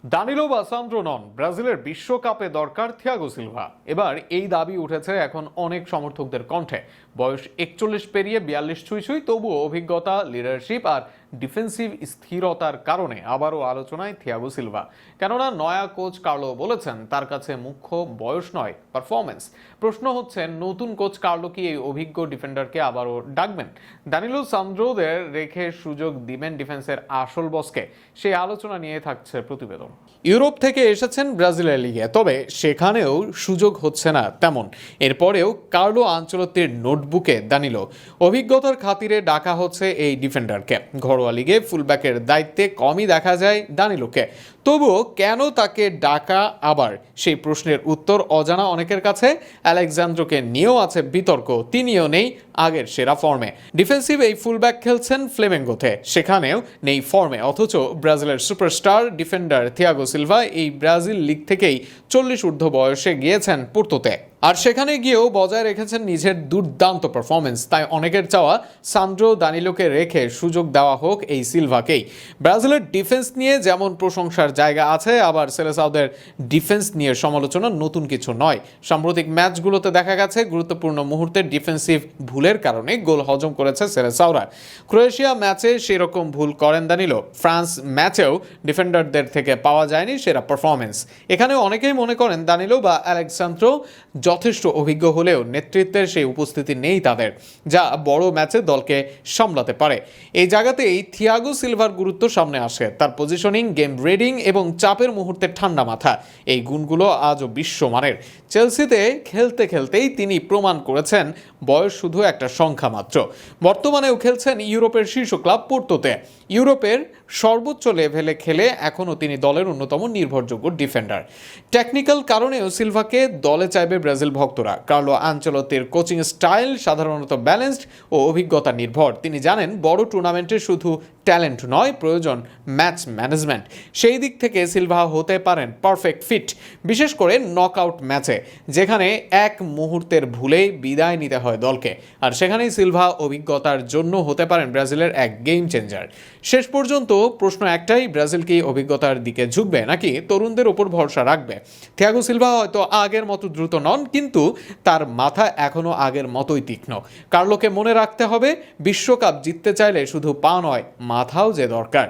দানিলো বা সান্দ্রো নন, ব্রাজিলের বিশ্বকাপে দরকার থিয়াগো সিলভা। এবার এই দাবি উঠেছে এখন অনেক সমর্থকদের কণ্ঠে। বয়স 41 পেরিয়ে 42 ছুঁই ছুঁই, তবুও অভিজ্ঞতা, লিডারশিপ আর ডিফেন্সিভ স্থিরতার কারণে আবারও আলোচনায় থিয়াগো সিলভা। কেননা নয়া কোচ কার্লো বলেছেন তার কাছে মুখ্য বয়স নয়, পারফরমেন্স। প্রশ্ন হচ্ছে, নতুন কোচ কার্লো কি এই অভিজ্ঞ ডিফেন্ডারকে আবারও ডাকবেন? দানিলো সান্দ্রোদের রেখে সুযোগ দিবেন ডিফেন্সের আসল বসকে? সেই আলোচনা নিয়ে থাকছে প্রতিবেদন। ইউরোপ থেকে এসেছেন ব্রাজিলের লিগে, তবে সেখানেও সুযোগ হচ্ছে না তেমন। এরপরেও কার্লো আনচেলত্তির নোটবুকে দানিলো অভিজ্ঞতার খাতিরে ডাকা হচ্ছে এই ডিফেন্ডারকে। ঘরোয়া লিগে ফুলব্যাকের দায়িত্বে কমই দেখা যায় দানিলোকে, তবুও কেন তাকে ডাকা আবার, সেই প্রশ্নের উত্তর অজানা অনেকের কাছে। আলেক্সান্দ্রোকে নিয়েও আছে বিতর্ক, তিনিও নেই আগের সেরা ফর্মে। ডিফেন্সিভ এই ফুলব্যাক খেলছেন ফ্লেমেঙ্গোতে, সেখানেও নেই ফর্মে। অথচ ব্রাজিলের সুপারস্টার ডিফেন্ডার থিয়াগো সিলভা এই ব্রাজিল লিগ থেকেই 40 ঊর্ধ্ব বয়সে গিয়েছেন পোর্তোতে, আর সেখানে গিয়েও বজায় রেখেছেন নিজের দুর্দান্ত পারফরমেন্স। তাই অনেকের চাওয়া সান্দ্রো দানিলোকে রেখে সুযোগ দেওয়া হোক এই সিলভাকেই। ব্রাজিলের ডিফেন্স নিয়ে যেমন প্রশংসার জায়গা আছে, আবার সেলেসাওদের ডিফেন্স নিয়ে সমালোচনা নতুন কিছু নয়। সাম্প্রতিক ম্যাচগুলোতে দেখা গেছে গুরুত্বপূর্ণ মুহূর্তে ডিফেন্সিভ ভুলের কারণে গোল হজম করেছে সেলেসাওরা। ক্রোয়েশিয়া ম্যাচে সেরকম ভুল করেন দানিলো, ফ্রান্স ম্যাচেও ডিফেন্ডারদের থেকে পাওয়া যায়নি সেরা পারফরমেন্স। এখানে অনেকেই মনে করেন দানিলো বা আলেক্সান্দ্রো যথেষ্ট অভিজ্ঞ হলেও নেতৃত্বের সেই উপস্থিতি নেই তাদের, যা বড় ম্যাচে দলকে সামলাতে পারে। এই জায়গাতেই থিয়াগো সিলভার গুরুত্ব সামনে আসে। তার পজিশনিং, গেম রিডিং এবং চাপের মুহূর্তে ঠান্ডা মাথা, এই গুণগুলো আজও বিশ্বমানের। চেলসিতে খেলতে খেলতেই তিনি প্রমাণ করেছেন বয়স শুধু একটা সংখ্যা মাত্র। বর্তমানেও খেলছেন ইউরোপের শীর্ষ ক্লাব পোর্তোতে। ইউরোপের সর্বোচ্চ লেভেলে খেলে এখনও তিনি দলের অন্যতম নির্ভরযোগ্য ডিফেন্ডার। টেকনিক্যাল কারণেও সিলভাকে দলে চাইবে ব্রাজিল ভক্তরা। কার্লো আনচেলত্তির কোচিং স্টাইল সাধারণত ব্যালেন্সড ও অভিজ্ঞতা নির্ভর। তিনি জানেন বড় টুর্নামেন্টে শুধু ট্যালেন্ট নয়, প্রয়োজন ম্যাচ ম্যানেজমেন্ট। সেই দিক থেকে সিলভা হতে পারেন পারফেক্ট ফিট, বিশেষ করে নকআউট ম্যাচে, যেখানে এক মুহূর্তের ভুলেই বিদায় নিতে হয় দলকে। আর সেখানেই সিলভা অভিজ্ঞতার জন্য হতে পারেন ব্রাজিলের এক গেম চেঞ্জার। শেষ পর্যন্ত প্রশ্ন একটাই, ব্রাজিল কি অভিজ্ঞতার দিকে ঝুঁকবে নাকি তরুণদের ওপর ভরসা রাখবে? থিয়াগো সিলভা হয়তো আগের মতো দ্রুত নন, কিন্তু তার মাথা এখনো আগের মতোই তীক্ষ্ণ। কার্লোকে মনে রাখতে হবে, বিশ্বকাপ জিততে চাইলে শুধু পা নয়, মাথাও যে দরকার।